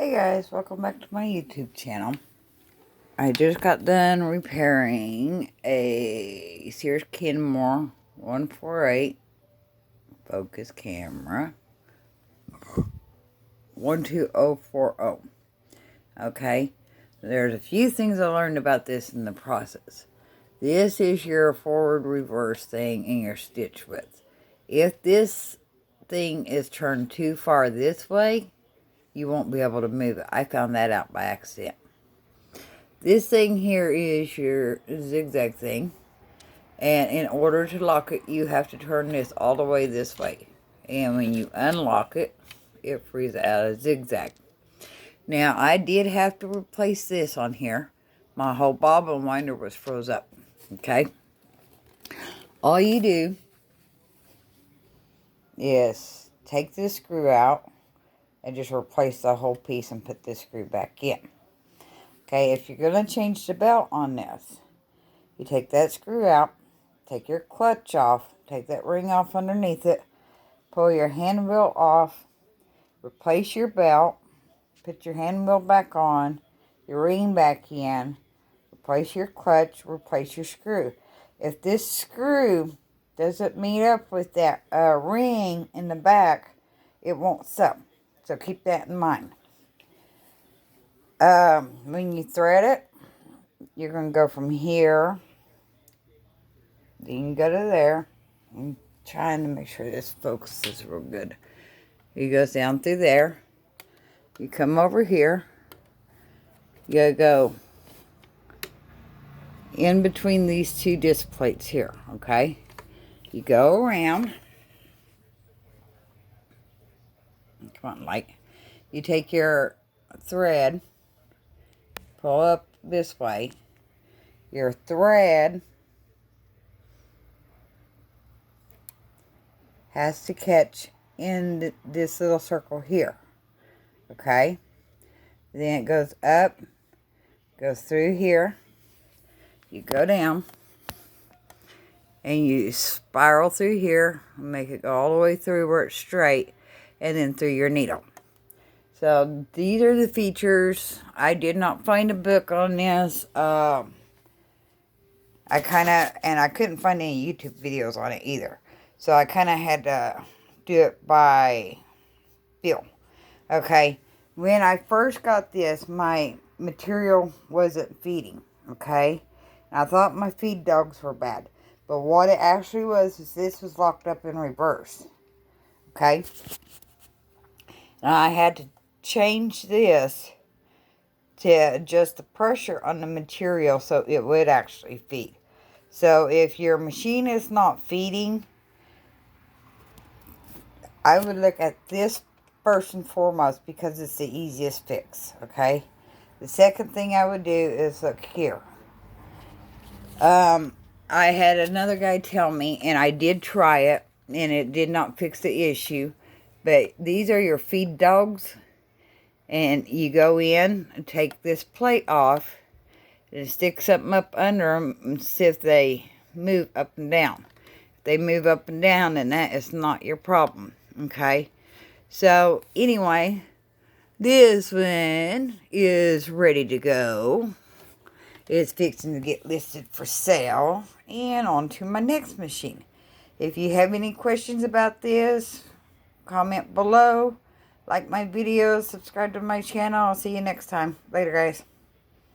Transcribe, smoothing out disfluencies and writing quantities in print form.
Hey guys, welcome back to my YouTube channel. I just got done repairing a Sears Kenmore 148 focus camera 12040. Okay, there's a few things I learned about this in the process. This is your forward reverse thing in your stitch width. If this thing is turned too far this way, you won't be able to move it. I found that out by accident. This thing here is your zigzag thing. And in order to lock it, you have to turn this all the way this way. And when you unlock it, it frees out a zigzag. Now, I did have to replace this on here. My whole bobbin winder was froze up. Okay? All you do is take this screw out and just replace the whole piece and put this screw back in. Okay, if you're going to change the belt on this, you take that screw out, take your clutch off, take that ring off underneath it, pull your hand wheel off, replace your belt, put your hand wheel back on, your ring back in, replace your clutch, replace your screw. If this screw doesn't meet up with that ring in the back, it won't sew. So keep that in mind. When you thread it, you're going to go from here. Then you can go to there. I'm trying to make sure this focuses real good. You go down through there. You come over here. You go in between these two disc plates here, okay? You go around. Come on, light. You take your thread, pull up this way. Your thread has to catch in this little circle here, okay? Then it goes up, goes through here. You go down, and you spiral through here, and make it go all the way through where it's straight, and then through your needle. So these are the features. I did not find a book on this. I couldn't find any YouTube videos on it either. So I kind of had to do it by feel. Okay. When I first got this, my material wasn't feeding. Okay. And I thought my feed dogs were bad. But what it actually was is this was locked up in reverse. Okay. And I had to change this to adjust the pressure on the material so it would actually feed. So if your machine is not feeding, I would look at this first and foremost because it's the easiest fix, okay? The second thing I would do is look here. I had another guy tell me, and I did try it, and it did not fix the issue, but these are your feed dogs. And you go in and take this plate off and stick something up under them and see if they move up and down. If they move up and down, then that is not your problem. Okay? So, anyway, this one is ready to go. It's fixing to get listed for sale. And on to my next machine. If you have any questions about this, comment below. Like my videos, subscribe to my channel. I'll see you next time. Later, guys.